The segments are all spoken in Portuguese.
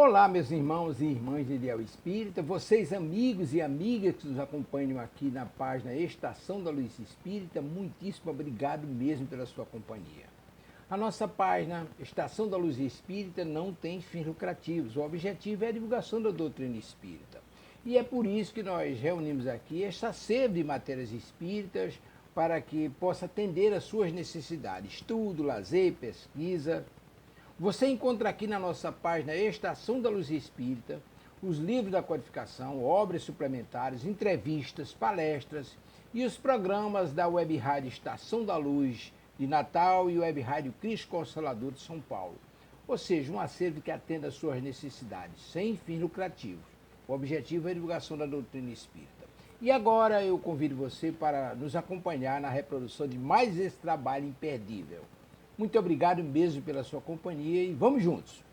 Olá, meus irmãos e irmãs de Ideal Espírita, vocês amigos e amigas que nos acompanham aqui na página Estação da Luz Espírita, muitíssimo obrigado mesmo pela sua companhia. A nossa página Estação da Luz Espírita não tem fins lucrativos, o objetivo é a divulgação da doutrina espírita. E é por isso que nós reunimos aqui esta sede de matérias espíritas para que possa atender às suas necessidades, estudo, lazer, pesquisa. Você encontra aqui na nossa página Estação da Luz Espírita os livros da codificação, obras suplementares, entrevistas, palestras e os programas da Web Rádio Estação da Luz de Natal e Web Rádio Cristo Consolador de São Paulo. Ou seja, um acervo que atenda às suas necessidades, sem fins lucrativos. O objetivo é a divulgação da doutrina espírita. E agora eu convido você para nos acompanhar na reprodução de mais esse trabalho imperdível. Muito obrigado mesmo pela sua companhia e vamos juntos!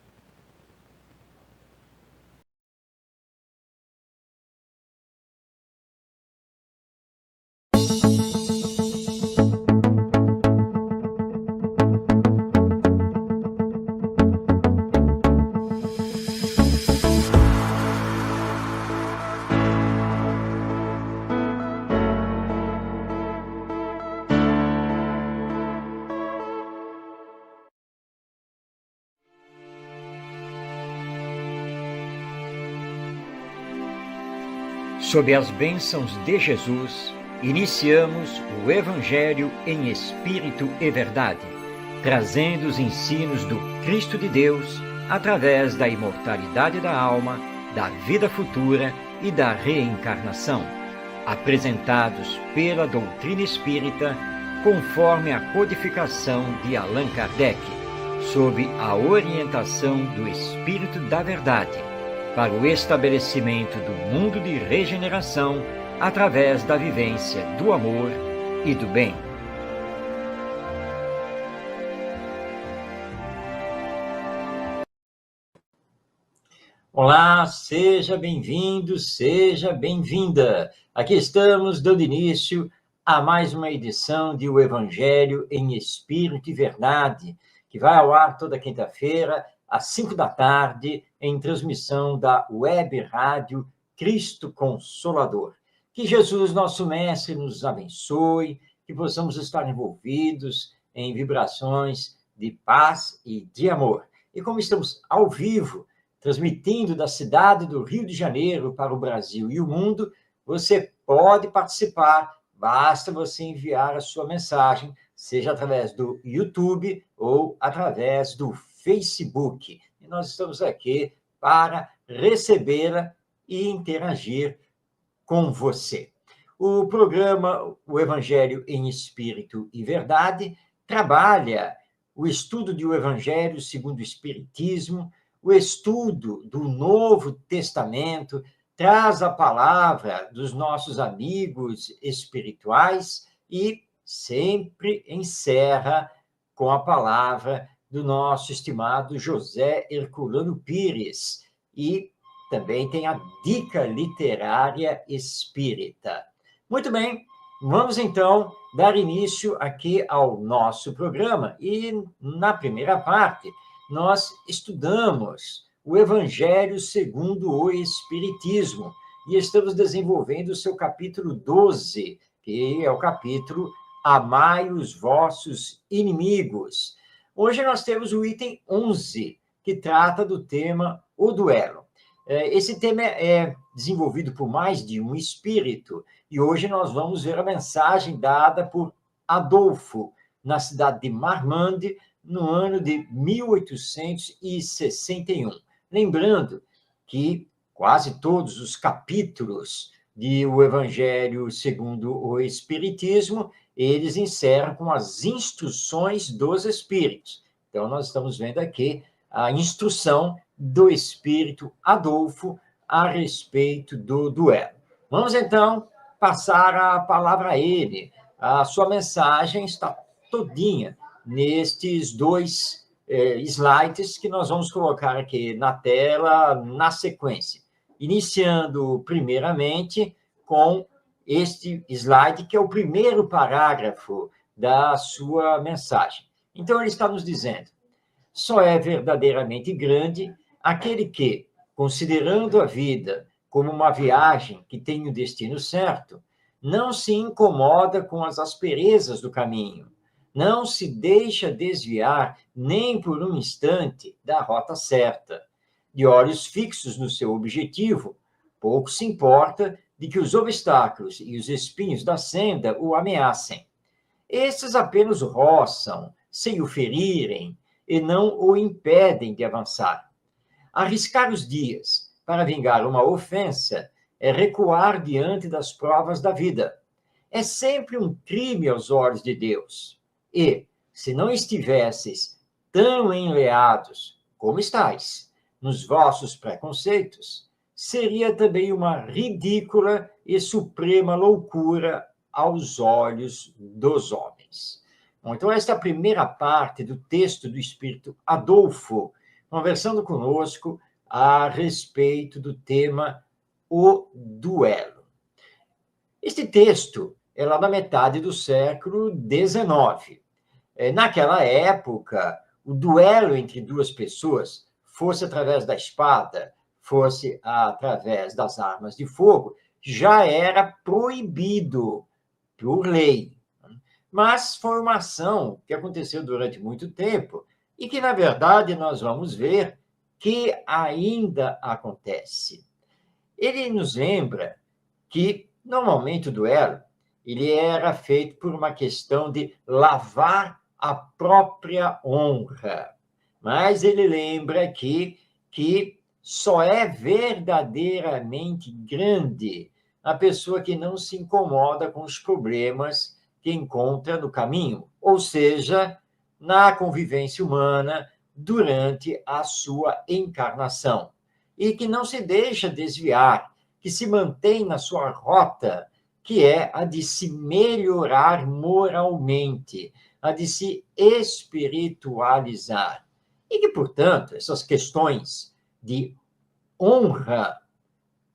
Sob as bênçãos de Jesus, iniciamos o Evangelho em Espírito e Verdade, trazendo os ensinos do Cristo de Deus através da imortalidade da alma, da vida futura e da reencarnação, apresentados pela doutrina espírita conforme a codificação de Allan Kardec, sob a orientação do Espírito da Verdade, para o estabelecimento do mundo de regeneração através da vivência do amor e do bem. Olá, seja bem-vindo, seja bem-vinda. Aqui estamos dando início a mais uma edição de O Evangelho em Espírito e Verdade, que vai ao ar toda quinta-feira, às 5 da tarde, em transmissão da Web Rádio Cristo Consolador. Que Jesus, nosso Mestre, nos abençoe, que possamos estar envolvidos em vibrações de paz e de amor. E como estamos ao vivo, transmitindo da cidade do Rio de Janeiro para o Brasil e o mundo, você pode participar, basta você enviar a sua mensagem, seja através do YouTube ou através do Facebook. E nós estamos aqui para recebê-la e interagir com você. O programa O Evangelho em Espírito e Verdade trabalha o estudo do Evangelho segundo o Espiritismo, o estudo do Novo Testamento, traz a palavra dos nossos amigos espirituais e sempre encerra com a palavra do nosso estimado José Herculano Pires. E também tem a dica literária espírita. Muito bem, vamos então dar início aqui ao nosso programa. E na primeira parte, nós estudamos o Evangelho segundo o Espiritismo e estamos desenvolvendo o seu capítulo 12, que é o capítulo Amai os vossos inimigos. Hoje nós temos o item 11, que trata do tema O Duelo. Esse tema é desenvolvido por mais de um espírito, e hoje nós vamos ver a mensagem dada por Adolfo, na cidade de Marmande, no ano de 1861. Lembrando que quase todos os capítulos do Evangelho segundo o Espiritismo, eles encerram com as instruções dos espíritos. Então, nós estamos vendo aqui a instrução do espírito Adolfo a respeito do duelo. Vamos, então, passar a palavra a ele. A sua mensagem está todinha nestes dois slides que nós vamos colocar aqui na tela na sequência. Iniciando, primeiramente, com este slide, que é o primeiro parágrafo da sua mensagem. Então, ele está nos dizendo: só é verdadeiramente grande aquele que, considerando a vida como uma viagem que tem o destino certo, não se incomoda com as asperezas do caminho, não se deixa desviar nem por um instante da rota certa. De olhos fixos no seu objetivo, pouco se importa de que os obstáculos e os espinhos da senda o ameacem. Estes apenas o roçam, sem o ferirem, e não o impedem de avançar. Arriscar os dias para vingar uma ofensa é recuar diante das provas da vida. É sempre um crime aos olhos de Deus. E, se não estivesseis tão enleados como estáis nos vossos preconceitos, seria também uma ridícula e suprema loucura aos olhos dos homens. Bom, então, esta é a primeira parte do texto do Espírito Adolfo, conversando conosco a respeito do tema o duelo. Este texto é lá da metade do século XIX. Naquela época, o duelo entre duas pessoas, fosse através da espada, fosse através das armas de fogo, já era proibido por lei. Mas foi uma ação que aconteceu durante muito tempo e que, na verdade, nós vamos ver que ainda acontece. Ele nos lembra que, normalmente, o duelo ele era feito por uma questão de lavar a própria honra. Mas ele lembra aqui que só é verdadeiramente grande a pessoa que não se incomoda com os problemas que encontra no caminho, ou seja, na convivência humana durante a sua encarnação, e que não se deixa desviar, que se mantém na sua rota, que é a de se melhorar moralmente, a de se espiritualizar. E que, portanto, essas questões de honra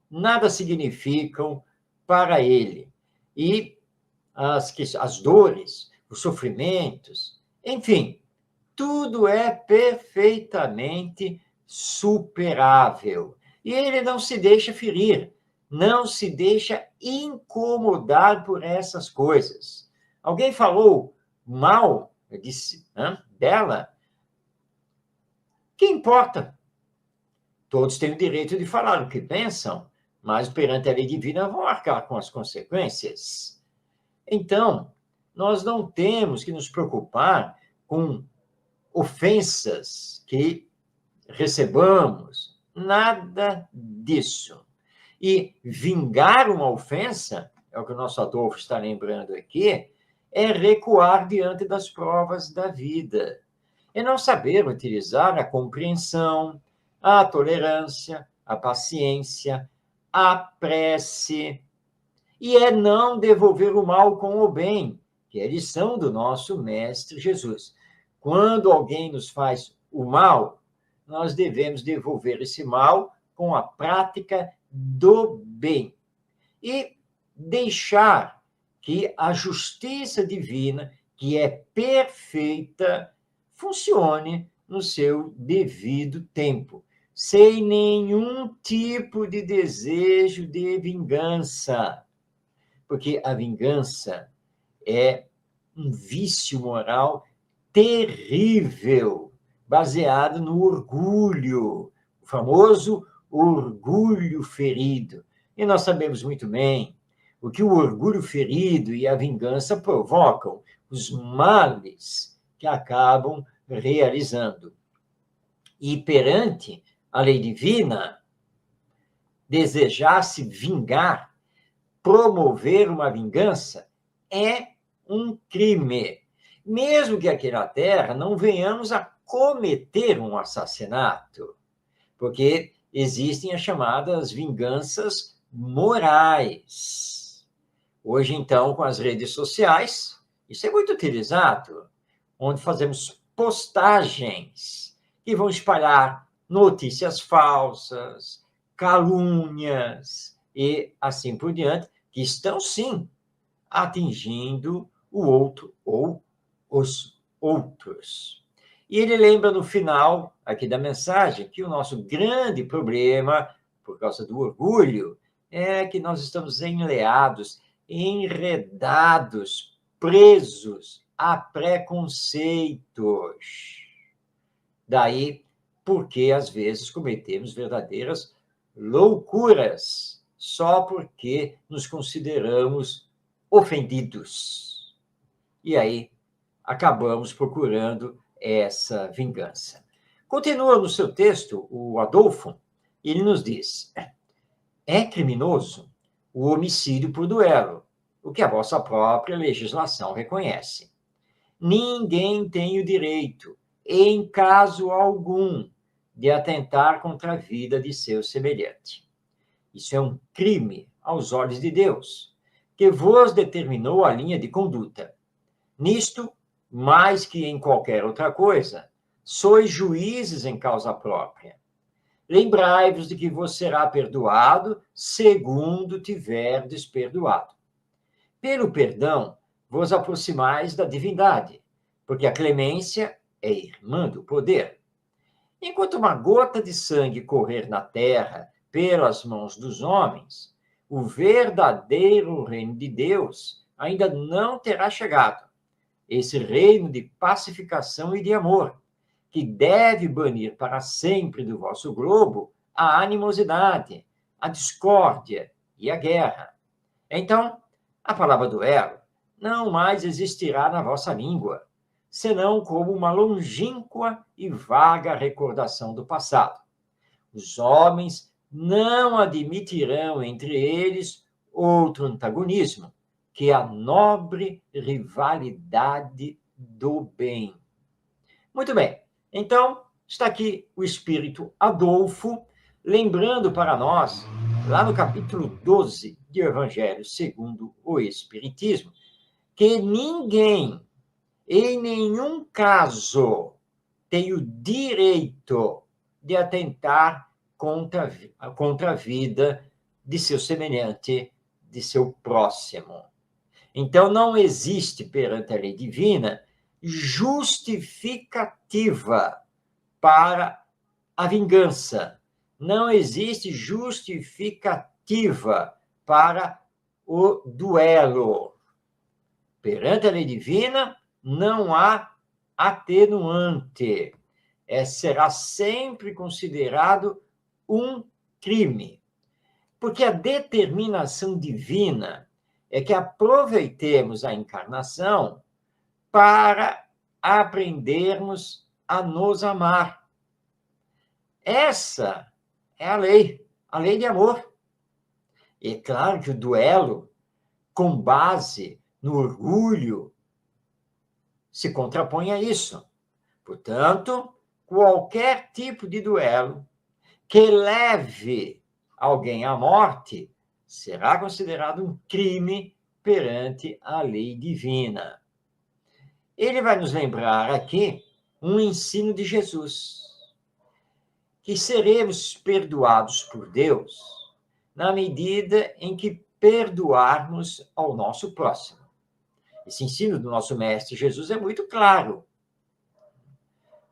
nada significam para ele. E as dores, os sofrimentos, enfim, tudo é perfeitamente superável. E ele não se deixa ferir, não se deixa incomodar por essas coisas. Alguém falou mal dela? Que importa? Todos têm o direito de falar o que pensam, mas perante a lei divina vão arcar com as consequências. Então, nós não temos que nos preocupar com ofensas que recebamos, nada disso. E vingar uma ofensa, é o que o nosso Adolfo está lembrando aqui, é recuar diante das provas da vida. É não saber utilizar a compreensão, a tolerância, a paciência, a prece, e é não devolver o mal com o bem, que é a lição do nosso Mestre Jesus. Quando alguém nos faz o mal, nós devemos devolver esse mal com a prática do bem. E deixar que a justiça divina, que é perfeita, funcione no seu devido tempo, sem nenhum tipo de desejo de vingança. Porque a vingança é um vício moral terrível, baseado no orgulho, o famoso orgulho ferido. E nós sabemos muito bem o que o orgulho ferido e a vingança provocam, os males que acabam realizando. E perante a lei divina, desejar se vingar, promover uma vingança, é um crime. Mesmo que aqui na Terra não venhamos a cometer um assassinato, porque existem as chamadas vinganças morais. Hoje, então, com as redes sociais, isso é muito utilizado, onde fazemos postagens que vão espalhar notícias falsas, calúnias e assim por diante, que estão, sim, atingindo o outro ou os outros. E ele lembra no final aqui da mensagem que o nosso grande problema, por causa do orgulho, é que nós estamos enleados, enredados, presos a preconceitos. Daí, porque às vezes cometemos verdadeiras loucuras, só porque nos consideramos ofendidos. E aí, acabamos procurando essa vingança. Continua no seu texto o Adolfo, ele nos diz: é criminoso o homicídio por duelo, o que a vossa própria legislação reconhece. Ninguém tem o direito, em caso algum, de atentar contra a vida de seu semelhante. Isso é um crime aos olhos de Deus, que vos determinou a linha de conduta. Nisto, mais que em qualquer outra coisa, sois juízes em causa própria. Lembrai-vos de que vos será perdoado segundo tiverdes perdoado. Pelo perdão, vos aproximais da divindade, porque a clemência é irmã do poder. Enquanto uma gota de sangue correr na terra pelas mãos dos homens, o verdadeiro reino de Deus ainda não terá chegado. Esse reino de pacificação e de amor, que deve banir para sempre do vosso globo a animosidade, a discórdia e a guerra. Então, a palavra duelo não mais existirá na vossa língua, senão como uma longínqua e vaga recordação do passado. Os homens não admitirão entre eles outro antagonismo, que a nobre rivalidade do bem. Muito bem, então está aqui o espírito Adolfo, lembrando para nós, lá no capítulo 12 do Evangelho segundo o Espiritismo, que ninguém, em nenhum caso, tem o direito de atentar contra a vida de seu semelhante, de seu próximo. Então, não existe perante a lei divina justificativa para a vingança. Não existe justificativa para o duelo. Perante a lei divina, não há atenuante. Será sempre considerado um crime. Porque a determinação divina é que aproveitemos a encarnação para aprendermos a nos amar. Essa é a lei de amor. E é claro que o duelo, com base no orgulho, se contrapõe a isso. Portanto, qualquer tipo de duelo que leve alguém à morte será considerado um crime perante a lei divina. Ele vai nos lembrar aqui um ensino de Jesus, que seremos perdoados por Deus na medida em que perdoarmos ao nosso próximo. Esse ensino do nosso mestre Jesus é muito claro.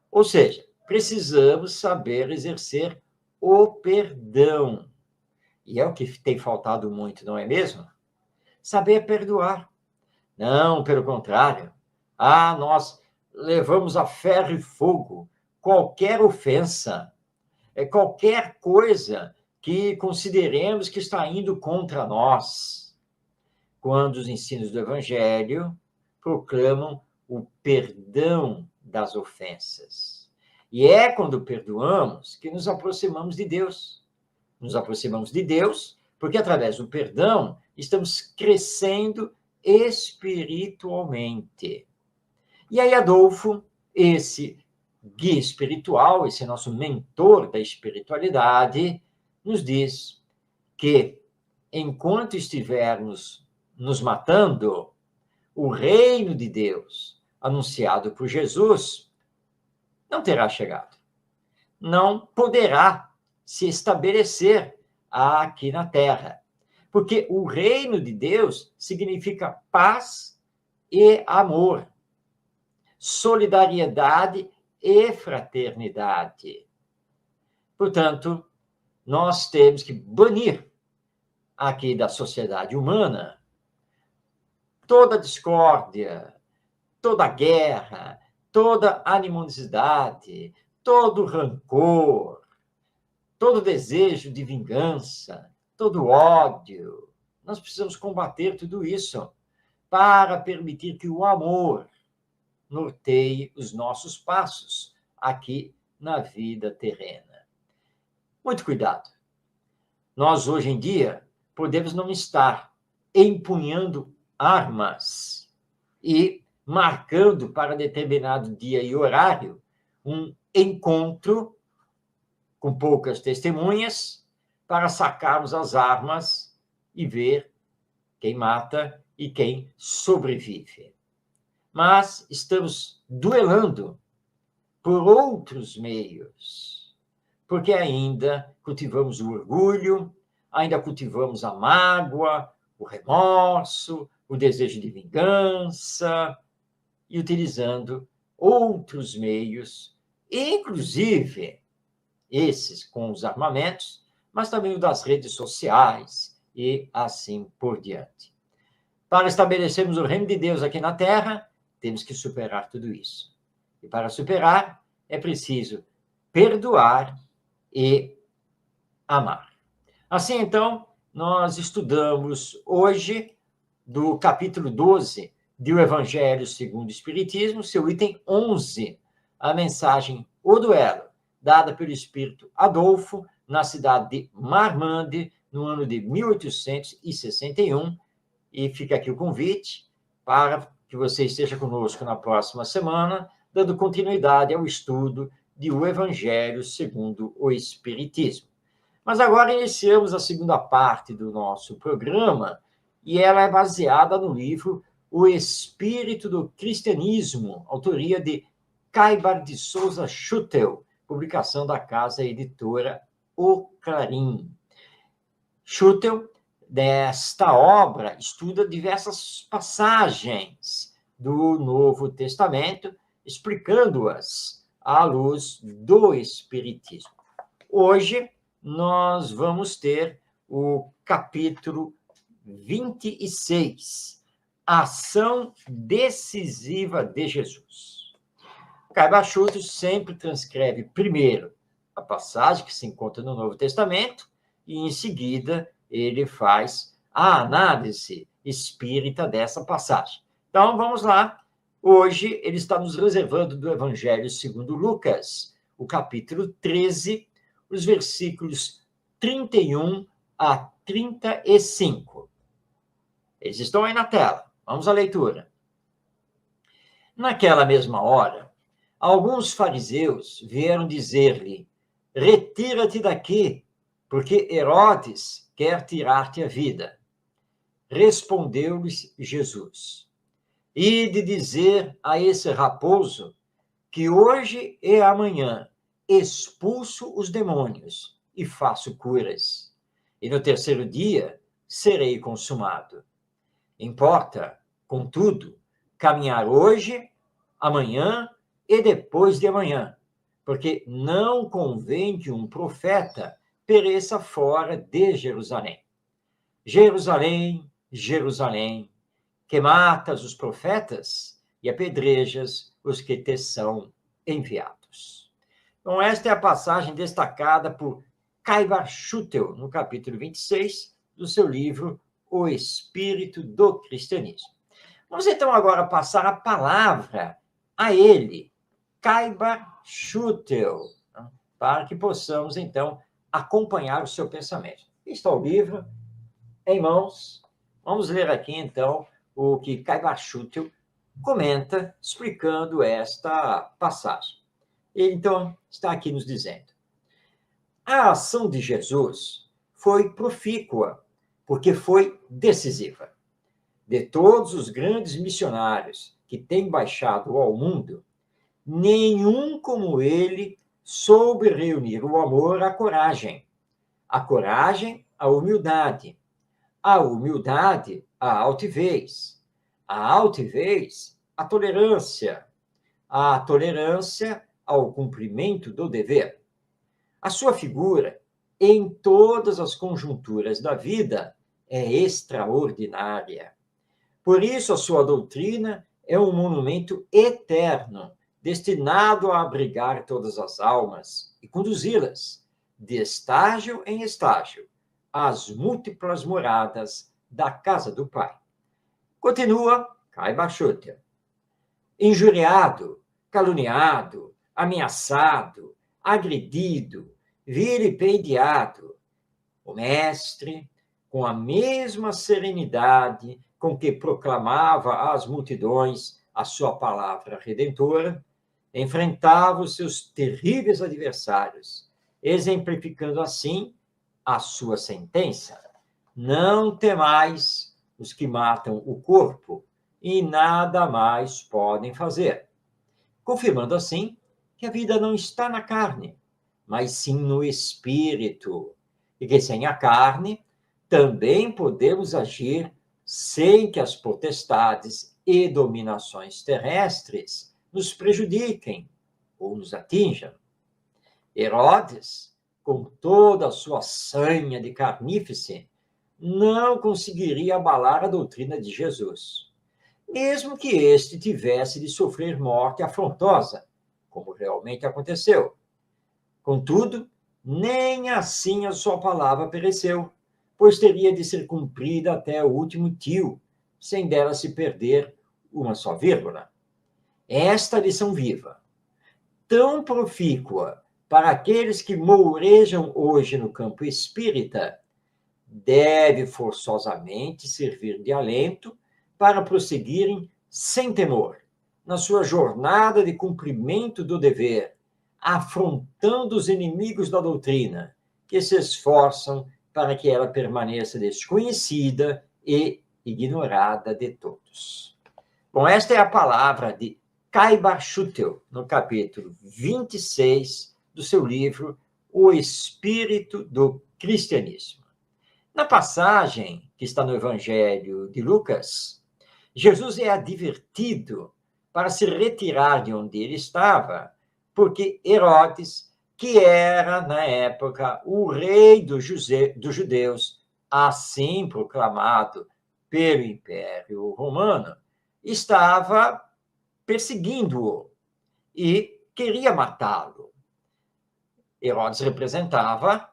Ou seja, precisamos saber exercer o perdão. E é o que tem faltado muito, não é mesmo? Saber perdoar. Não, pelo contrário. Nós levamos a ferro e fogo qualquer ofensa, qualquer coisa que consideremos que está indo contra nós. Quando os ensinos do Evangelho proclamam o perdão das ofensas. E é quando perdoamos que nos aproximamos de Deus. Nos aproximamos de Deus porque, através do perdão, estamos crescendo espiritualmente. E aí, Adolfo, esse guia espiritual, esse nosso mentor da espiritualidade, nos diz que, enquanto estivermos nos matando, o reino de Deus, anunciado por Jesus, não terá chegado. Não poderá se estabelecer aqui na Terra. Porque o reino de Deus significa paz e amor, solidariedade e fraternidade. Portanto, nós temos que banir aqui da sociedade humana toda discórdia, toda guerra, toda animosidade, todo rancor, todo desejo de vingança, todo ódio. Nós precisamos combater tudo isso para permitir que o amor norteie os nossos passos aqui na vida terrena. Muito cuidado. Nós, hoje em dia, podemos não estar empunhando armas e marcando para determinado dia e horário um encontro com poucas testemunhas para sacarmos as armas e ver quem mata e quem sobrevive. Mas estamos duelando por outros meios, porque ainda cultivamos o orgulho, ainda cultivamos a mágoa, o remorso, o desejo de vingança, e utilizando outros meios, inclusive esses com os armamentos, mas também o das redes sociais e assim por diante. Para estabelecermos o reino de Deus aqui na Terra, temos que superar tudo isso. E para superar, é preciso perdoar e amar. Assim, então, nós estudamos hoje do capítulo 12 do Evangelho segundo o Espiritismo, seu item 11, a mensagem O Duelo, dada pelo Espírito Adolfo, na cidade de Marmande, no ano de 1861, e fica aqui o convite para que você esteja conosco na próxima semana, dando continuidade ao estudo do Evangelho segundo o Espiritismo. Mas agora iniciamos a segunda parte do nosso programa, e ela é baseada no livro O Espírito do Cristianismo, autoria de Caibar de Souza Schutel, publicação da casa editora O Clarim. Schutel, desta obra, estuda diversas passagens do Novo Testamento, explicando-as à luz do Espiritismo. Hoje, nós vamos ter o capítulo 26, Ação Decisiva de Jesus. Caibar Schutel sempre transcreve primeiro a passagem que se encontra no Novo Testamento e, em seguida, ele faz a análise espírita dessa passagem. Então, vamos lá. Hoje, ele está nos reservando do Evangelho segundo Lucas, o capítulo 13, os versículos 31 a 35. Eles estão aí na tela. Vamos à leitura. Naquela mesma hora, alguns fariseus vieram dizer-lhe: retira-te daqui, porque Herodes quer tirar-te a vida. Respondeu-lhes Jesus: ide dizer a esse raposo que hoje e amanhã expulso os demônios e faço curas, e no terceiro dia serei consumado. Importa, contudo, caminhar hoje, amanhã e depois de amanhã, porque não convém que um profeta pereça fora de Jerusalém. Jerusalém, Jerusalém, que matas os profetas e apedrejas os que te são enviados. Então, esta é a passagem destacada por Caibar Schutel, no capítulo 26 do seu livro O Espírito do Cristianismo. Vamos, então, agora passar a palavra a ele, Caibar Schutel, para que possamos, então, acompanhar o seu pensamento. Está o livro em mãos. Vamos ler aqui, então, o que Caibar Schutel comenta, explicando esta passagem. Ele, então, está aqui nos dizendo: a ação de Jesus foi profícua, porque foi decisiva. De todos os grandes missionários que têm baixado ao mundo, nenhum como ele soube reunir o amor à coragem, a humildade, a humildade à altivez, a altivez à tolerância ao cumprimento do dever. A sua figura, em todas as conjunturas da vida, é extraordinária. Por isso, a sua doutrina é um monumento eterno, destinado a abrigar todas as almas e conduzi-las, de estágio em estágio, às múltiplas moradas da casa do Pai. Continua Caiba Schutter. Injuriado, caluniado, ameaçado, agredido, vilipendiado, o mestre, com a mesma serenidade com que proclamava às multidões a sua palavra redentora, enfrentava os seus terríveis adversários, exemplificando assim a sua sentença: não temais os que matam o corpo e nada mais podem fazer, confirmando assim que a vida não está na carne, mas sim no espírito, e que sem a carne também podemos agir sem que as potestades e dominações terrestres nos prejudiquem ou nos atinjam. Herodes, com toda a sua sanha de carnífice, não conseguiria abalar a doutrina de Jesus, mesmo que este tivesse de sofrer morte afrontosa, como realmente aconteceu. Contudo, nem assim a sua palavra pereceu, pois teria de ser cumprida até o último tio, sem dela se perder uma só vírgula. Esta lição viva, tão profícua para aqueles que mourejam hoje no campo espírita, deve forçosamente servir de alento para prosseguirem sem temor na sua jornada de cumprimento do dever, afrontando os inimigos da doutrina, que se esforçam para que ela permaneça desconhecida e ignorada de todos. Bom, esta é a palavra de Caiba Schutter, no capítulo 26 do seu livro O Espírito do Cristianismo. Na passagem que está no Evangelho de Lucas, Jesus é advertido para se retirar de onde ele estava, porque Herodes, que era, na época, o rei dos judeus, assim proclamado pelo Império Romano, estava perseguindo-o e queria matá-lo. Herodes representava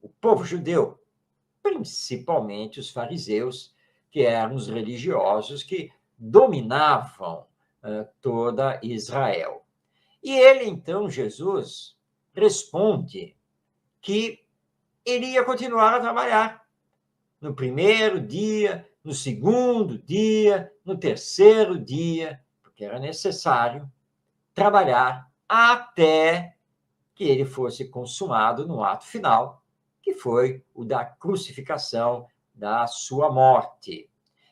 o povo judeu, principalmente os fariseus, que eram os religiosos que dominavam toda Israel. E ele, então, Jesus, responde que iria continuar a trabalhar no primeiro dia, no segundo dia, no terceiro dia, porque era necessário trabalhar até que ele fosse consumado no ato final, que foi o da crucificação, da sua morte.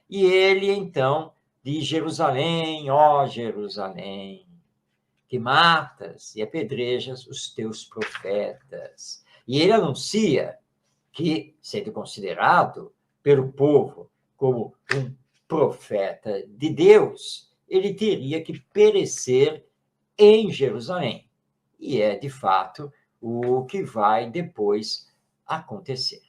E ele, então, de Jerusalém, ó Jerusalém, que matas e apedrejas os teus profetas. E ele anuncia que, sendo considerado pelo povo como um profeta de Deus, ele teria que perecer em Jerusalém. E é, de fato, o que vai depois acontecer.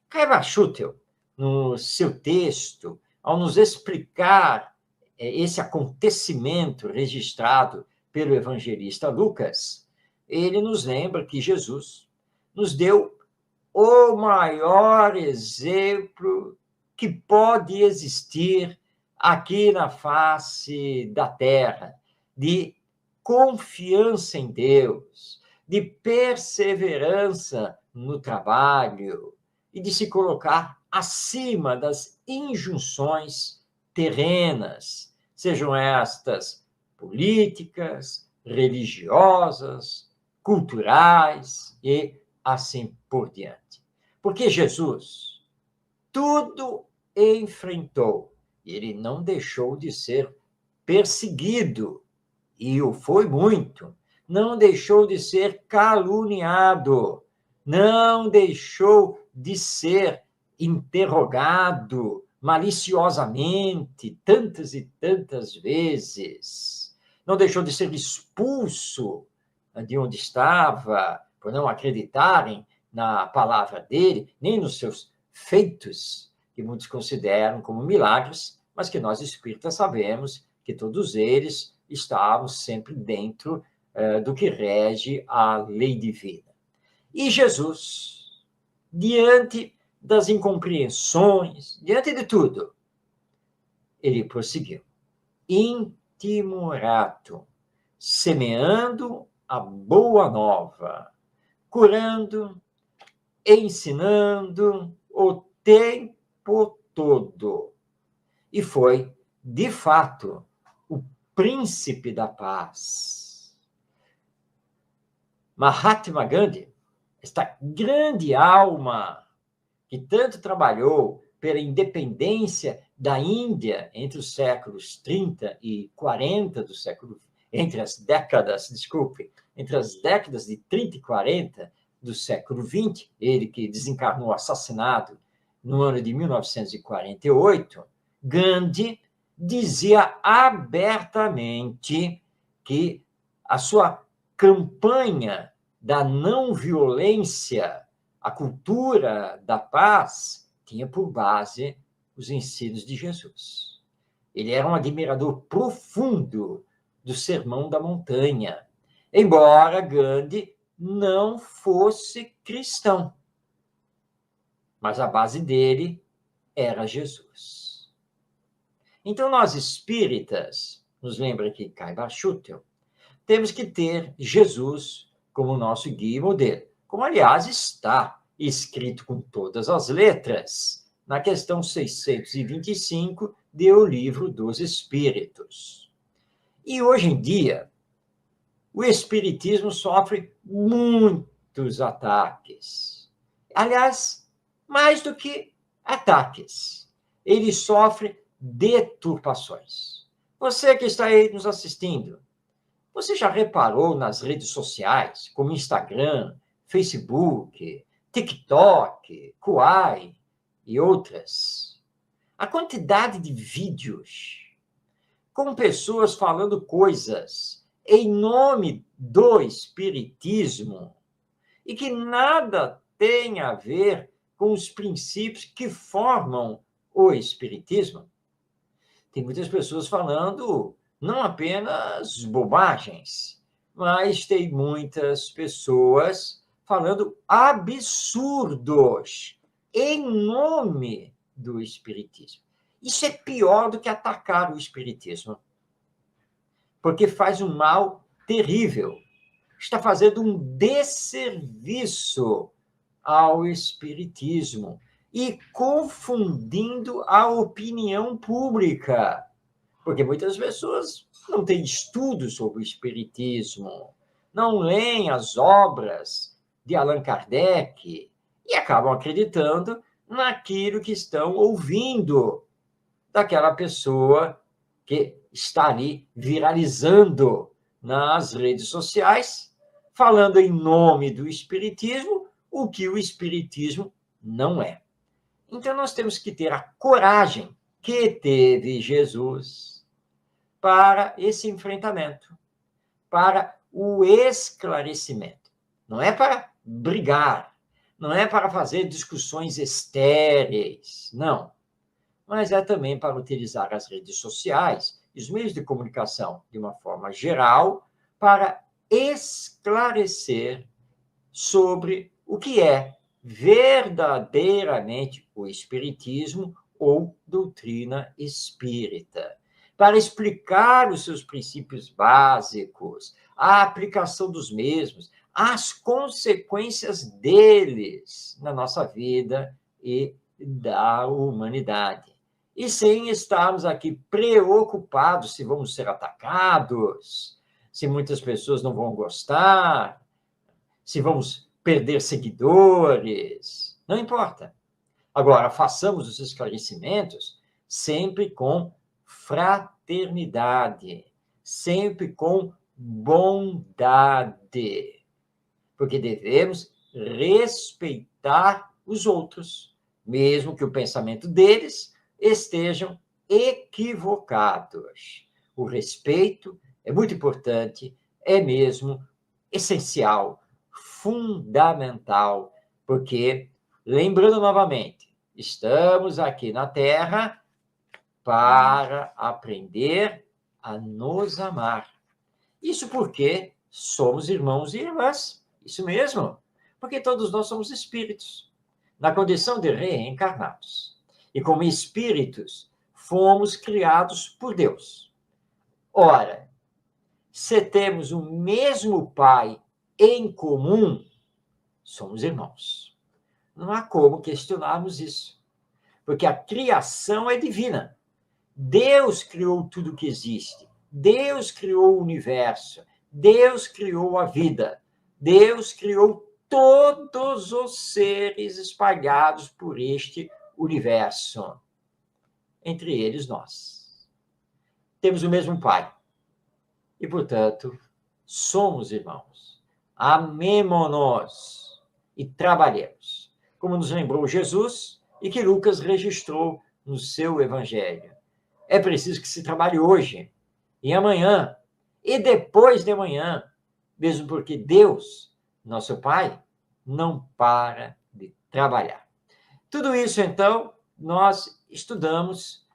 Caiba Schutter, no seu texto, ao nos explicar esse acontecimento registrado pelo evangelista Lucas, ele nos lembra que Jesus nos deu o maior exemplo que pode existir aqui na face da terra, de confiança em Deus, de perseverança no trabalho e de se colocar acima das injunções terrenas, sejam estas políticas, religiosas, culturais e assim por diante. Porque Jesus tudo enfrentou, e ele não deixou de ser perseguido, e o foi muito, não deixou de ser caluniado, não deixou de ser interrogado maliciosamente tantas e tantas vezes, não deixou de ser expulso de onde estava, por não acreditarem na palavra dele, nem nos seus feitos, que muitos consideram como milagres, mas que nós espíritas sabemos que todos eles estavam sempre dentro do que rege a lei divina. E Jesus, diante das incompreensões, diante de tudo, ele prosseguiu. Intimorato, semeando a boa nova, curando, ensinando o tempo todo. E foi, de fato, o príncipe da paz. Mahatma Gandhi, esta grande alma que tanto trabalhou pela independência da Índia entre os séculos 30 e 40 do século, entre as décadas de 30 e 40 do século 20, ele que desencarnou assassinado no ano de 1948, Gandhi dizia abertamente que a sua campanha da não violência, a cultura da paz, tinha por base os ensinos de Jesus. Ele era um admirador profundo do Sermão da Montanha, embora Gandhi não fosse cristão. Mas a base dele era Jesus. Então, nós espíritas, nos lembra aqui Kai Barchutel, temos que ter Jesus como nosso guia e modelo, como, aliás, está escrito com todas as letras na questão 625 do Livro dos Espíritos. E, hoje em dia, o Espiritismo sofre muitos ataques. Aliás, mais do que ataques, ele sofre deturpações. Você que está aí nos assistindo, você já reparou nas redes sociais, como Instagram, Facebook, TikTok, Kuai e outras, a quantidade de vídeos com pessoas falando coisas em nome do Espiritismo e que nada tem a ver com os princípios que formam o Espiritismo? Tem muitas pessoas falando não apenas bobagens, mas tem muitas pessoas falando absurdos em nome do Espiritismo. Isso é pior do que atacar o Espiritismo, porque faz um mal terrível. Está fazendo um desserviço ao Espiritismo e confundindo a opinião pública, porque muitas pessoas não têm estudo sobre o Espiritismo, não leem as obras de Allan Kardec e acabam acreditando naquilo que estão ouvindo daquela pessoa que está ali viralizando nas redes sociais, falando em nome do Espiritismo, o que o Espiritismo não é. Então, nós temos que ter a coragem que teve Jesus para esse enfrentamento, para o esclarecimento. Não é para brigar, não é para fazer discussões estéreis, não. Mas é também para utilizar as redes sociais e os meios de comunicação, de uma forma geral, para esclarecer sobre o que é verdadeiramente o Espiritismo ou doutrina espírita, para explicar os seus princípios básicos, a aplicação dos mesmos, as consequências deles na nossa vida e da humanidade. E sem estarmos aqui preocupados se vamos ser atacados, se muitas pessoas não vão gostar, se vamos perder seguidores, não importa. Agora, façamos os esclarecimentos sempre com fraternidade, sempre com bondade, porque devemos respeitar os outros, mesmo que o pensamento deles estejam equivocados. O respeito é muito importante, é mesmo essencial, fundamental, porque, lembrando novamente, estamos aqui na Terra para aprender a nos amar. Isso porque somos irmãos e irmãs, isso mesmo, porque todos nós somos espíritos, na condição de reencarnados. E como espíritos, fomos criados por Deus. Ora, se temos o mesmo Pai em comum, somos irmãos. Não há como questionarmos isso, porque a criação é divina. Deus criou tudo que existe. Deus criou o universo. Deus criou a vida. Deus criou todos os seres espalhados por este universo. Entre eles, nós. Temos o mesmo Pai. E, portanto, somos irmãos. Amemo-nos e trabalhemos. Como nos lembrou Jesus e que Lucas registrou no seu Evangelho. É preciso que se trabalhe hoje, e amanhã, e depois de amanhã, mesmo porque Deus, nosso Pai, não para de trabalhar. Tudo isso, então, nós estudamos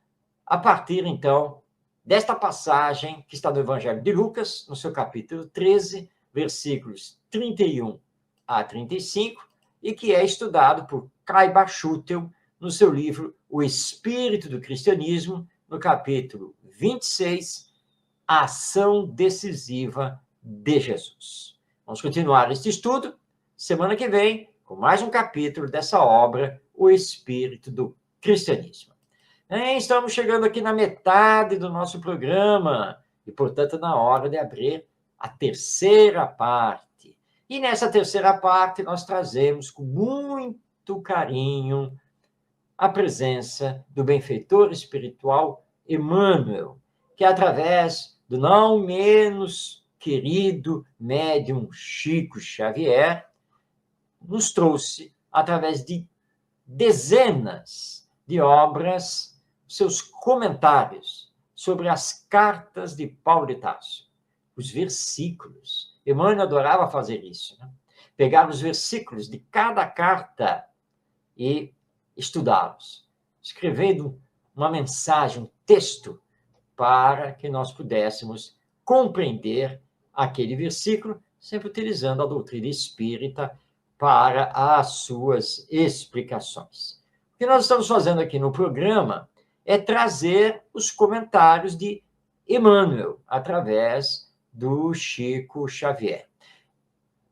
a partir, então, desta passagem que está no Evangelho de Lucas, no seu capítulo 13, versículos 31 a 35, e que é estudado por Kai Schutel no seu livro O Espírito do Cristianismo, no capítulo 26, a ação decisiva de Jesus. Vamos continuar este estudo semana que vem com mais um capítulo dessa obra, O Espírito do Cristianismo. Estamos chegando aqui na metade do nosso programa e, portanto, na hora de abrir a terceira parte. E nessa terceira parte nós trazemos com muito carinho a presença do benfeitor espiritual Emmanuel, que através do não menos querido médium Chico Xavier, nos trouxe, através de dezenas de obras, seus comentários sobre as cartas de Paulo de Tarso, os versículos. Emmanuel adorava fazer isso, né? Pegar os versículos de cada carta e estudá-los, escrevendo uma mensagem, um texto, para que nós pudéssemos compreender aquele versículo, sempre utilizando a doutrina espírita para as suas explicações. O que nós estamos fazendo aqui no programa é trazer os comentários de Emmanuel, através do Chico Xavier.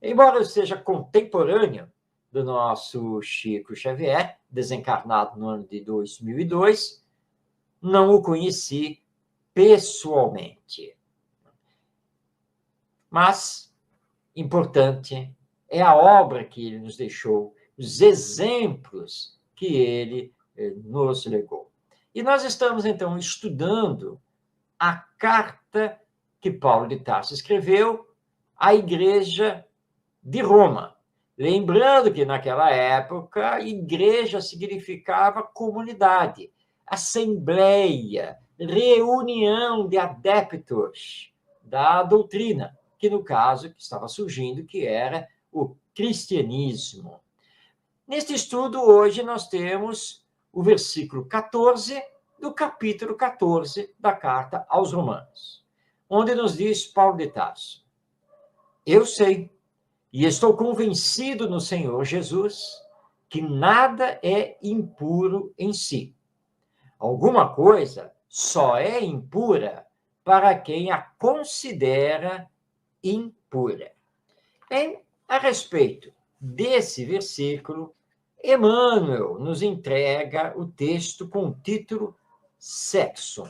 Embora eu seja contemporâneo do nosso Chico Xavier, desencarnado no ano de 2002, não o conheci pessoalmente. Mas, importante, é a obra que ele nos deixou, os exemplos que ele nos legou. E nós estamos, então, estudando a carta que Paulo de Tarso escreveu à Igreja de Roma. Lembrando que, naquela época, igreja significava comunidade, assembleia, reunião de adeptos da doutrina, que, no caso, que estava surgindo, que era o cristianismo. Neste estudo, hoje, nós temos o versículo 14 do capítulo 14 da carta aos Romanos, onde nos diz Paulo de Tarso: eu sei e estou convencido no Senhor Jesus que nada é impuro em si. Alguma coisa só é impura para quem a considera impura. A respeito desse versículo, Emmanuel nos entrega o texto com o título Sexo.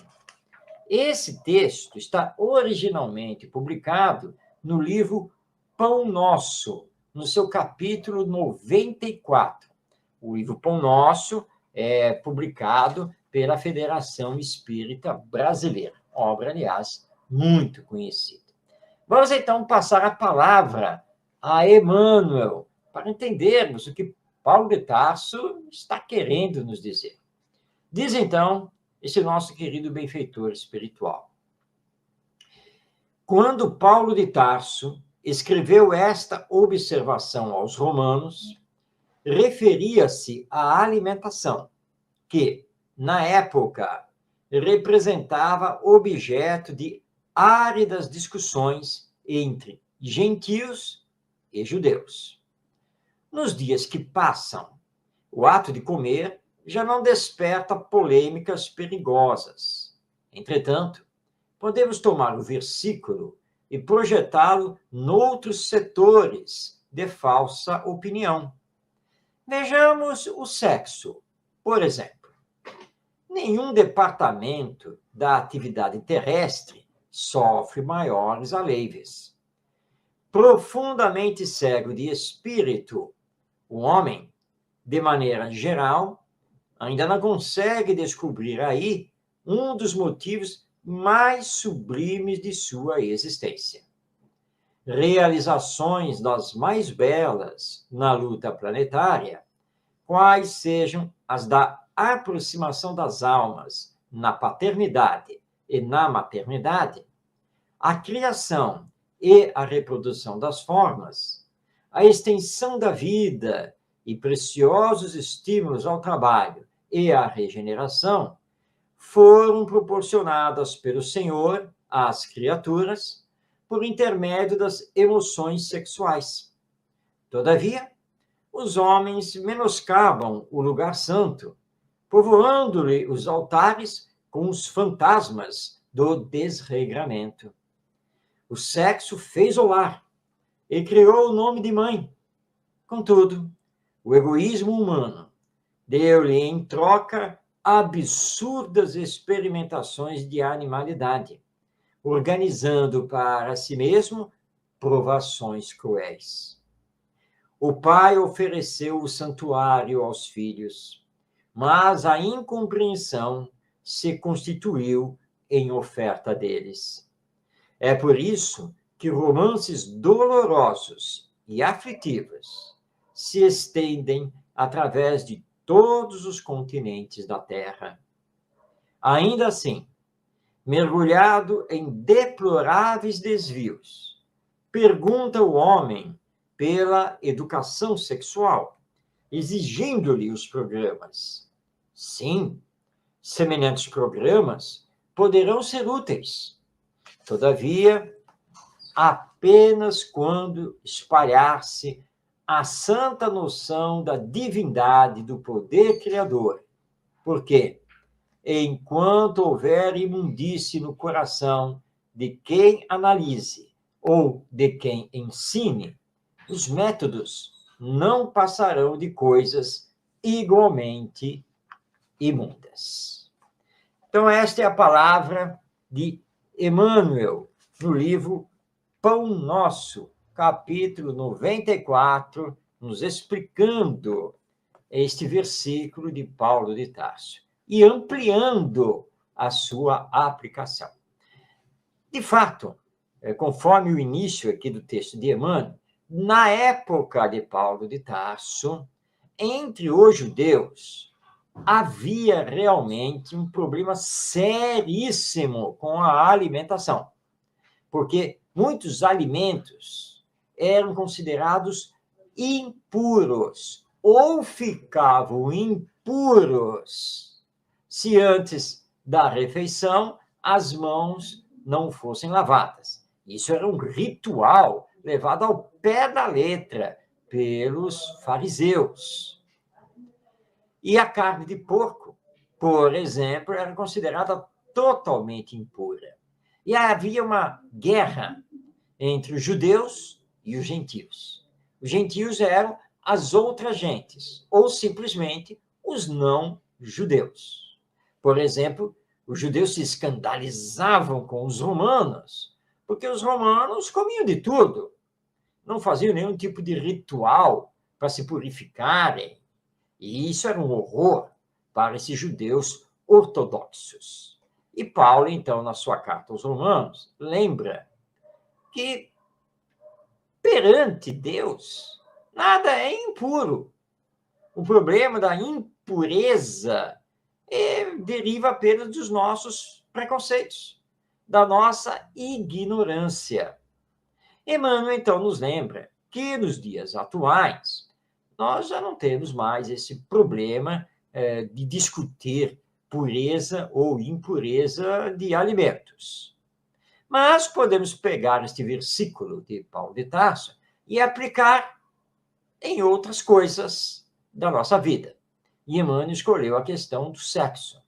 Esse texto está originalmente publicado no livro Pão Nosso, no seu capítulo 94. O livro Pão Nosso é publicado pela Federação Espírita Brasileira, obra, aliás, muito conhecida. Vamos, então, passar a palavra a Emmanuel, para entendermos o que Paulo de Tarso está querendo nos dizer. Diz, então, esse nosso querido benfeitor espiritual: quando Paulo de Tarso escreveu esta observação aos romanos, referia-se à alimentação, que, na época, representava objeto de áridas discussões entre gentios e judeus. Nos dias que passam, o ato de comer já não desperta polêmicas perigosas. Entretanto, podemos tomar o versículo e projetá-lo noutros setores de falsa opinião. Vejamos o sexo, por exemplo. Nenhum departamento da atividade terrestre sofre maiores aleives. Profundamente cego de espírito, o homem, de maneira geral, ainda não consegue descobrir aí um dos motivos mais sublimes de sua existência. Realizações das mais belas na luta planetária, quais sejam as da aproximação das almas na paternidade e na maternidade, a criação e a reprodução das formas, a extensão da vida e preciosos estímulos ao trabalho e à regeneração, foram proporcionadas pelo Senhor às criaturas por intermédio das emoções sexuais. Todavia, os homens menoscabam o lugar santo, povoando-lhe os altares com os fantasmas do desregramento. O sexo fez o lar e criou o nome de mãe. Contudo, o egoísmo humano deu-lhe em troca absurdas experimentações de animalidade, organizando para si mesmo provações cruéis. O pai ofereceu o santuário aos filhos, mas a incompreensão se constituiu em oferta deles. É por isso que romances dolorosos e aflitivos se estendem através de todos os continentes da Terra. Ainda assim, mergulhado em deploráveis desvios, pergunta o homem pela educação sexual, exigindo-lhe os programas. Sim, semelhantes programas poderão ser úteis. Todavia, apenas quando espalhar-se a santa noção da divindade do poder criador, porque, enquanto houver imundície no coração de quem analise ou de quem ensine, os métodos não passarão de coisas igualmente imundas. Então, esta é a palavra de Emmanuel, no livro Pão Nosso, capítulo 94, nos explicando este versículo de Paulo de Tarso e ampliando a sua aplicação. De fato, conforme o início aqui do texto de Emmanuel, na época de Paulo de Tarso, entre os judeus, havia realmente um problema seríssimo com a alimentação, porque muitos alimentos eram considerados impuros ou ficavam impuros se antes da refeição as mãos não fossem lavadas. Isso era um ritual levado ao pé da letra pelos fariseus. E a carne de porco, por exemplo, era considerada totalmente impura. E havia uma guerra entre os judeus e os gentios. Os gentios eram as outras gentes, ou simplesmente os não-judeus. Por exemplo, os judeus se escandalizavam com os romanos, porque os romanos comiam de tudo, não faziam nenhum tipo de ritual para se purificarem. E isso era um horror para esses judeus ortodoxos. E Paulo, então, na sua carta aos Romanos, lembra que perante Deus nada é impuro. O problema da impureza deriva apenas dos nossos preconceitos, da nossa ignorância. Emmanuel, então, nos lembra que nos dias atuais, nós já não temos mais esse problema de discutir pureza ou impureza de alimentos. Mas podemos pegar este versículo de Paulo de Tarso e aplicar em outras coisas da nossa vida. E Emmanuel escolheu a questão do sexo.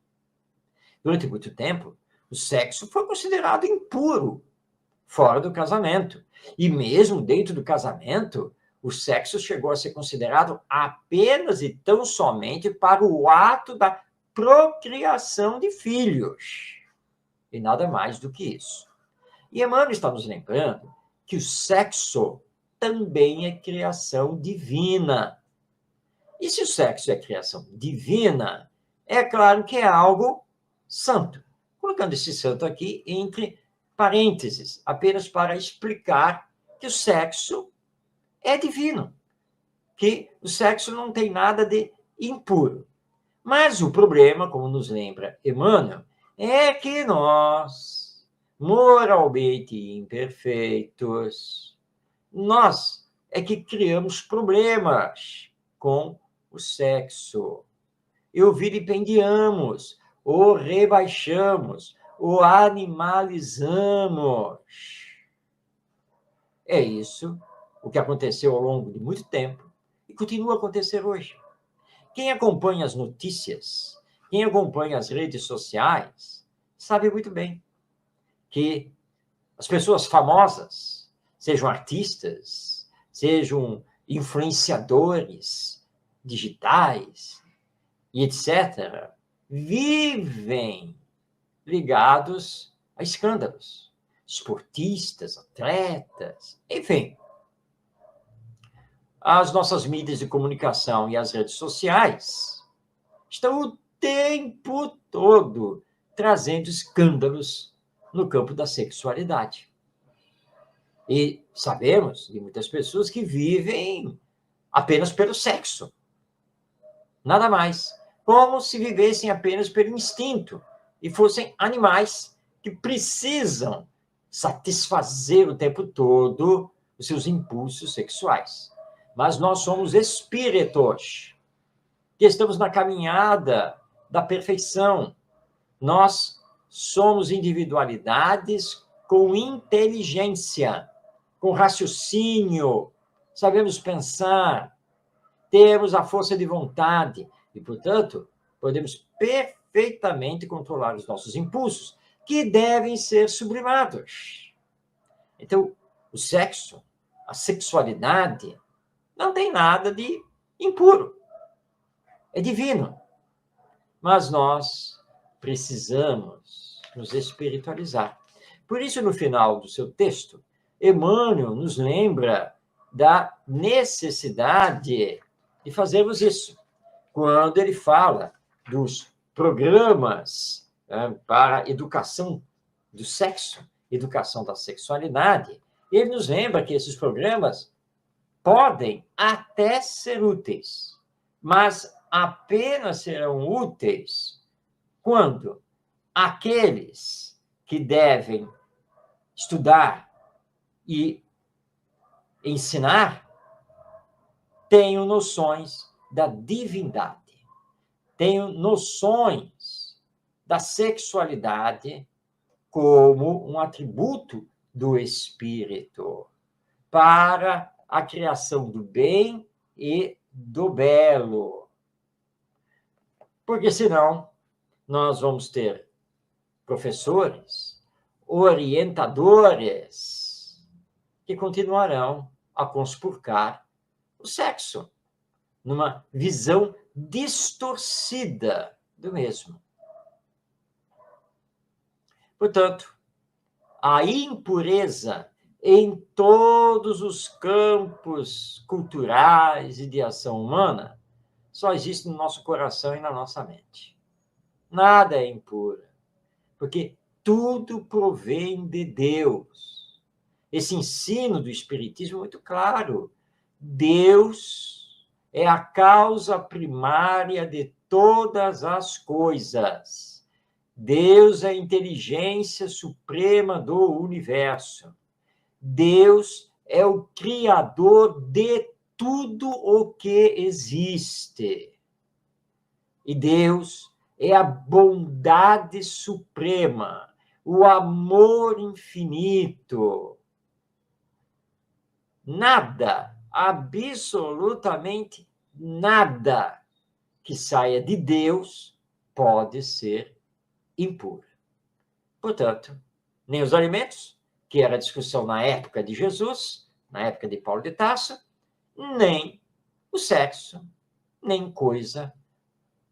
Durante muito tempo, o sexo foi considerado impuro, fora do casamento. E mesmo dentro do casamento, o sexo chegou a ser considerado apenas e tão somente para o ato da procriação de filhos. E nada mais do que isso. E Emmanuel está nos lembrando que o sexo também é criação divina. E se o sexo é criação divina, é claro que é algo santo. Colocando esse santo aqui entre parênteses, apenas para explicar que o sexo é divino, que o sexo não tem nada de impuro. Mas o problema, como nos lembra Emmanuel, é que nós, moralmente imperfeitos, nós é que criamos problemas com o sexo. E o vilipendiamos, o rebaixamos, o animalizamos. É isso o que aconteceu ao longo de muito tempo e continua a acontecer hoje. Quem acompanha as notícias, quem acompanha as redes sociais, sabe muito bem que as pessoas famosas, sejam artistas, sejam influenciadores digitais e etc., vivem ligados a escândalos. Esportistas, atletas, enfim. As nossas mídias de comunicação e as redes sociais estão o tempo todo trazendo escândalos no campo da sexualidade. E sabemos de muitas pessoas que vivem apenas pelo sexo. Nada mais. Como se vivessem apenas pelo instinto e fossem animais que precisam satisfazer o tempo todo os seus impulsos sexuais. Mas nós somos espíritos que estamos na caminhada da perfeição. Nós somos individualidades com inteligência, com raciocínio, sabemos pensar, temos a força de vontade e, portanto, podemos perfeitamente controlar os nossos impulsos, que devem ser sublimados. Então, o sexo, a sexualidade, não tem nada de impuro. É divino. Mas nós precisamos nos espiritualizar. Por isso, no final do seu texto, Emmanuel nos lembra da necessidade de fazermos isso. Quando ele fala dos programas para educação do sexo, educação da sexualidade, ele nos lembra que esses programas podem até ser úteis, mas apenas serão úteis quando aqueles que devem estudar e ensinar tenham noções da divindade, tenham noções da sexualidade como um atributo do espírito para a criação do bem e do belo. Porque senão nós vamos ter professores, orientadores que continuarão a conspurcar o sexo numa visão distorcida do mesmo. Portanto, a impureza em todos os campos culturais e de ação humana só existe no nosso coração e na nossa mente. Nada é impuro, porque tudo provém de Deus. Esse ensino do Espiritismo é muito claro. Deus é a causa primária de todas as coisas. Deus é a inteligência suprema do universo. Deus é o Criador de tudo o que existe. E Deus é a bondade suprema, o amor infinito. Nada, absolutamente nada que saia de Deus pode ser impuro. Portanto, nem os alimentos, que era a discussão na época de Jesus, na época de Paulo de Tarso, nem o sexo, nem coisa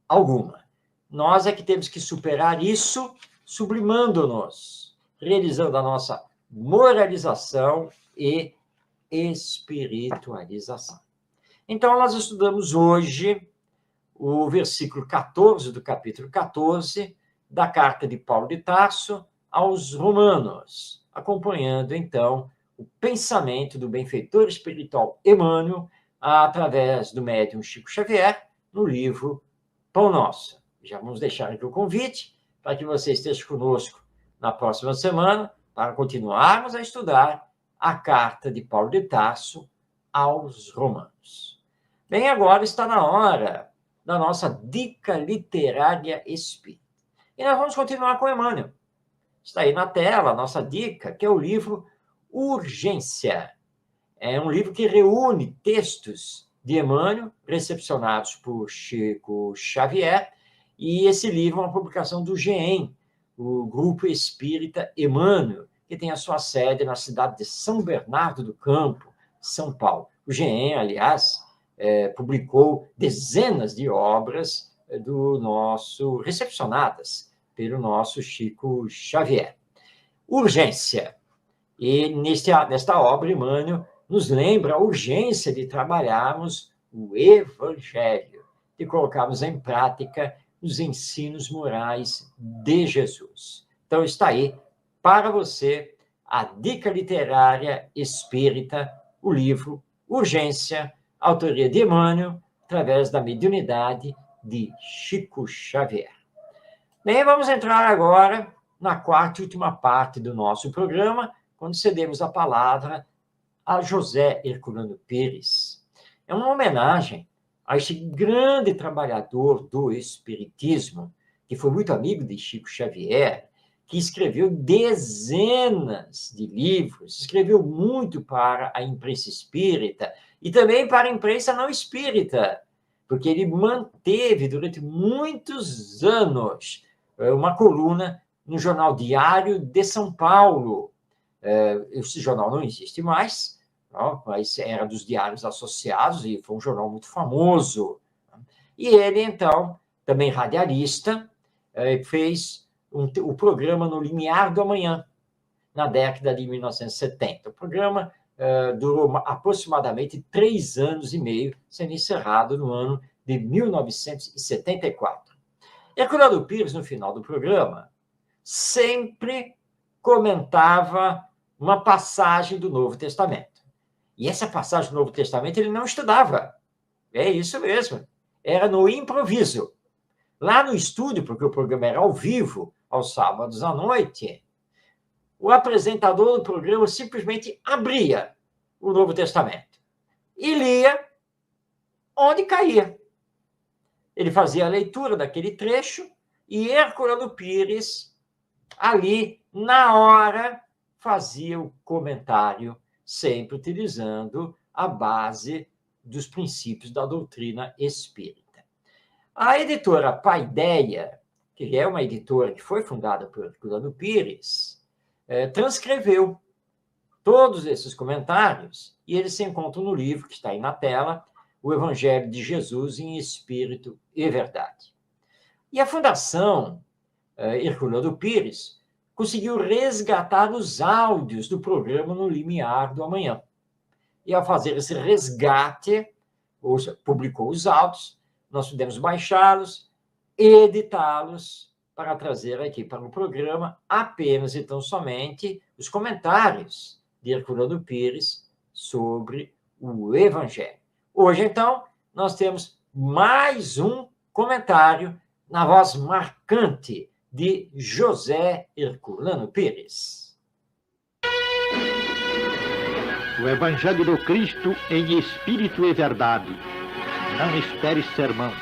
alguma. Nós é que temos que superar isso, sublimando-nos, realizando a nossa moralização e espiritualização. Então, nós estudamos hoje o versículo 14 do capítulo 14 da carta de Paulo de Tarso aos Romanos, acompanhando, então, o pensamento do benfeitor espiritual Emmanuel através do médium Chico Xavier no livro Pão Nosso. Já vamos deixar aqui o convite para que você esteja conosco na próxima semana para continuarmos a estudar a carta de Paulo de Tarso aos Romanos. Bem, agora está na hora da nossa dica literária espírita. E nós vamos continuar com Emmanuel. Está aí na tela a nossa dica, que é o livro Urgência. É um livro que reúne textos de Emmanuel, recepcionados por Chico Xavier, e esse livro é uma publicação do GEM, o Grupo Espírita Emmanuel, que tem a sua sede na cidade de São Bernardo do Campo, São Paulo. O GEM, aliás, publicou dezenas de obras recepcionadas pelo nosso Chico Xavier. Urgência. E nesta obra, Emmanuel nos lembra a urgência de trabalharmos o Evangelho, de colocarmos em prática os ensinos morais de Jesus. Então, está aí para você a dica literária espírita, o livro Urgência, autoria de Emmanuel, através da mediunidade de Chico Xavier. Bem, vamos entrar agora na quarta e última parte do nosso programa, quando cedemos a palavra a José Herculano Pires. É uma homenagem a este grande trabalhador do Espiritismo, que foi muito amigo de Chico Xavier, que escreveu dezenas de livros, escreveu muito para a imprensa espírita e também para a imprensa não espírita, porque ele manteve durante muitos anos uma coluna no Jornal Diário de São Paulo. Esse jornal não existe mais, mas era dos Diários Associados e foi um jornal muito famoso. E ele, então, também radialista, fez o programa No Limiar do Amanhã, na década de 1970. O programa durou aproximadamente 3 anos e meio, sendo encerrado no ano de 1974. Herculano Pires, no final do programa, sempre comentava uma passagem do Novo Testamento. E essa passagem do Novo Testamento ele não estudava. É isso mesmo. Era no improviso. Lá no estúdio, porque o programa era ao vivo, aos sábados à noite, o apresentador do programa simplesmente abria o Novo Testamento e lia onde caía. Ele fazia a leitura daquele trecho e Herculano Pires, ali, na hora, fazia o comentário, sempre utilizando a base dos princípios da doutrina espírita. A editora Paideia, que é uma editora que foi fundada por Herculano Pires, transcreveu todos esses comentários e eles se encontram no livro que está aí na tela, O Evangelho de Jesus em Espírito e Verdade. E a Fundação Herculano Pires conseguiu resgatar os áudios do programa No Limiar do Amanhã. E ao fazer esse resgate, publicou os áudios, nós pudemos baixá-los, editá-los para trazer aqui para o programa apenas e tão somente os comentários de Herculano Pires sobre o Evangelho. Hoje, então, nós temos mais um comentário na voz marcante de José Herculano Pires. O O Evangelho do Cristo em espírito e verdade. Não espere sermão.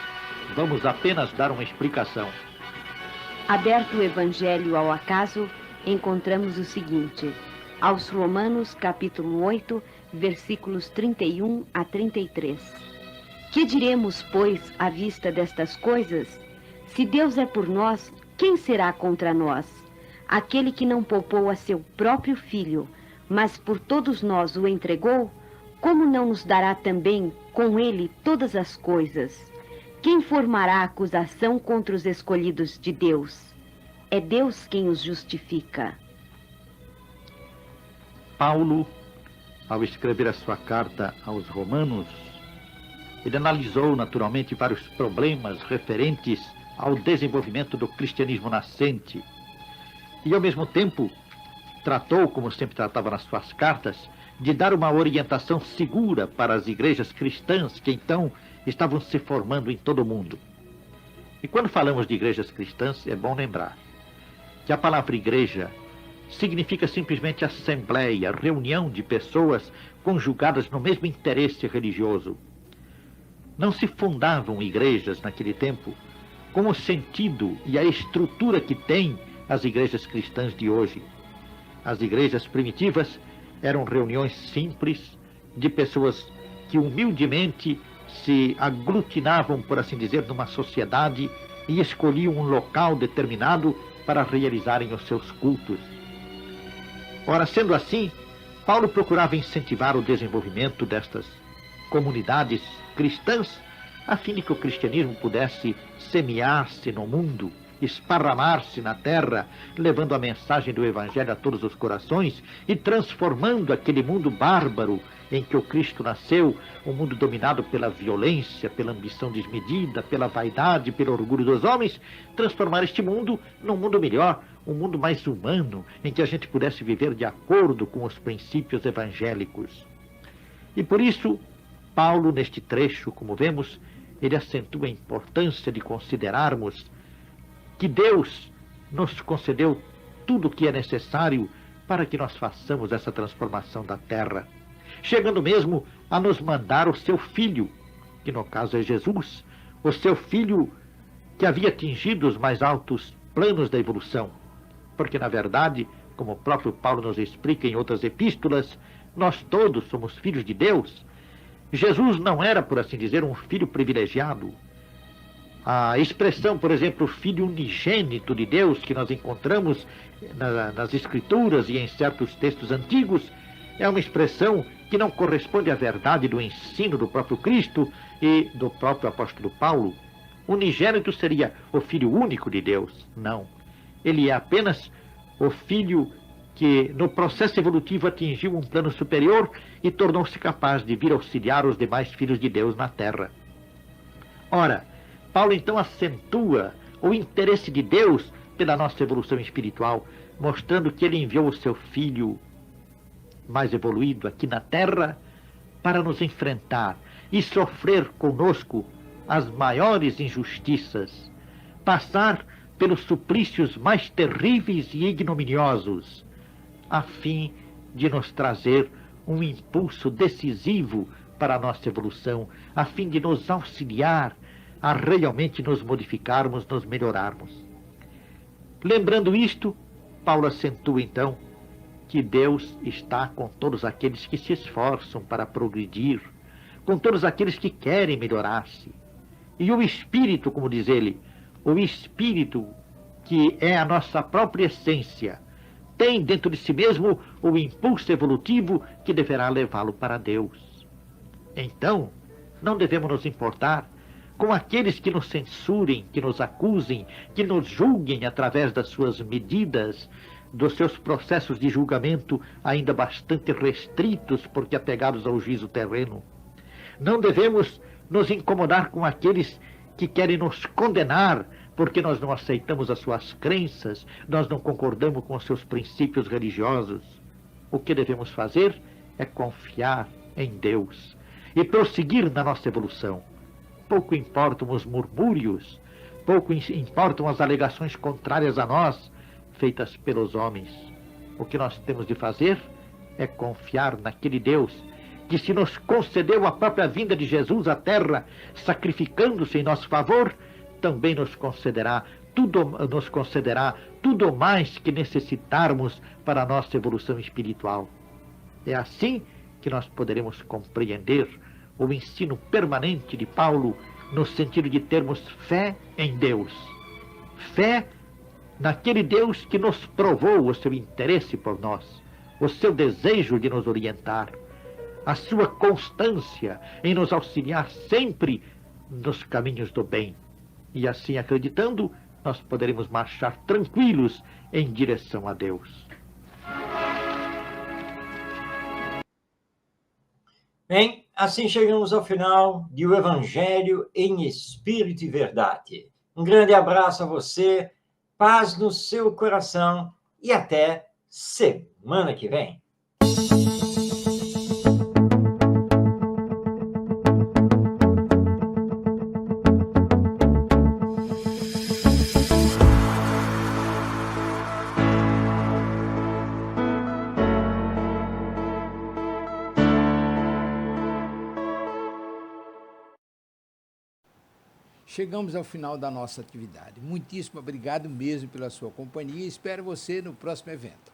Vamos apenas dar uma explicação. Aberto o Evangelho ao acaso, encontramos o seguinte: aos Romanos, capítulo 8, versículos 31 a 33. Que diremos, pois, à vista destas coisas? Se Deus é por nós, quem será contra nós? Aquele que não poupou a seu próprio Filho, mas por todos nós o entregou, como não nos dará também com ele todas as coisas? Quem formará acusação contra os escolhidos de Deus? É Deus quem os justifica. Paulo, ao escrever a sua carta aos Romanos, ele analisou naturalmente vários problemas referentes ao desenvolvimento do cristianismo nascente e, ao mesmo tempo, tratou, como sempre tratava nas suas cartas, de dar uma orientação segura para as igrejas cristãs que então estavam se formando em todo o mundo. E quando falamos de igrejas cristãs, é bom lembrar que a palavra igreja significa simplesmente assembleia, reunião de pessoas conjugadas no mesmo interesse religioso. Não se fundavam igrejas naquele tempo com o sentido e a estrutura que têm as igrejas cristãs de hoje. As igrejas primitivas eram reuniões simples de pessoas que humildemente se aglutinavam, por assim dizer, numa sociedade e escolhiam um local determinado para realizarem os seus cultos. Ora, sendo assim, Paulo procurava incentivar o desenvolvimento destas comunidades cristãs, a fim de que o cristianismo pudesse semear-se no mundo, esparramar-se na terra, levando a mensagem do Evangelho a todos os corações e transformando aquele mundo bárbaro em que o Cristo nasceu, um mundo dominado pela violência, pela ambição desmedida, pela vaidade, pelo orgulho dos homens, transformar este mundo num mundo melhor, um mundo mais humano, em que a gente pudesse viver de acordo com os princípios evangélicos. E por isso, Paulo, neste trecho, como vemos, ele acentua a importância de considerarmos que Deus nos concedeu tudo o que é necessário para que nós façamos essa transformação da terra, chegando mesmo a nos mandar o seu Filho, que no caso é Jesus, o seu Filho que havia atingido os mais altos planos da evolução. Porque, na verdade, como o próprio Paulo nos explica em outras epístolas, nós todos somos filhos de Deus. Jesus não era, por assim dizer, um filho privilegiado. A expressão, por exemplo, filho unigênito de Deus, que nós encontramos nas Escrituras e em certos textos antigos, é uma expressão que não corresponde à verdade do ensino do próprio Cristo e do próprio apóstolo Paulo. Unigênito seria o filho único de Deus. Não. Ele é apenas o filho que no processo evolutivo atingiu um plano superior e tornou-se capaz de vir auxiliar os demais filhos de Deus na terra. Ora, Paulo então acentua o interesse de Deus pela nossa evolução espiritual, mostrando que ele enviou o seu Filho mais evoluído aqui na terra para nos enfrentar e sofrer conosco as maiores injustiças, passar pelos suplícios mais terríveis e ignominiosos, a fim de nos trazer um impulso decisivo para a nossa evolução, a fim de nos auxiliar a realmente nos modificarmos, nos melhorarmos. Lembrando isto, Paulo acentua então que Deus está com todos aqueles que se esforçam para progredir, com todos aqueles que querem melhorar-se. E o Espírito, como diz ele, o Espírito, que é a nossa própria essência, tem dentro de si mesmo o impulso evolutivo que deverá levá-lo para Deus. Então, não devemos nos importar com aqueles que nos censurem, que nos acusem, que nos julguem através das suas medidas, dos seus processos de julgamento ainda bastante restritos, porque apegados ao juízo terreno. Não devemos nos incomodar com aqueles que querem nos condenar, porque nós não aceitamos as suas crenças, nós não concordamos com os seus princípios religiosos. O que devemos fazer é confiar em Deus e prosseguir na nossa evolução. Pouco importam os murmúrios, pouco importam as alegações contrárias a nós, feitas pelos homens. O que nós temos de fazer é confiar naquele Deus que, se nos concedeu a própria vinda de Jesus à terra, sacrificando-se em nosso favor, também nos concederá tudo mais que necessitarmos para a nossa evolução espiritual. É assim que nós poderemos compreender o ensino permanente de Paulo, no sentido de termos fé em Deus. Fé naquele Deus que nos provou o seu interesse por nós, o seu desejo de nos orientar, a sua constância em nos auxiliar sempre nos caminhos do bem. E assim, acreditando, nós poderemos marchar tranquilos em direção a Deus. Bem, assim chegamos ao final de O Evangelho em Espírito e Verdade. Um grande abraço a você, paz no seu coração e até semana que vem. Chegamos ao final da nossa atividade. Muitíssimo obrigado mesmo pela sua companhia e espero você no próximo evento.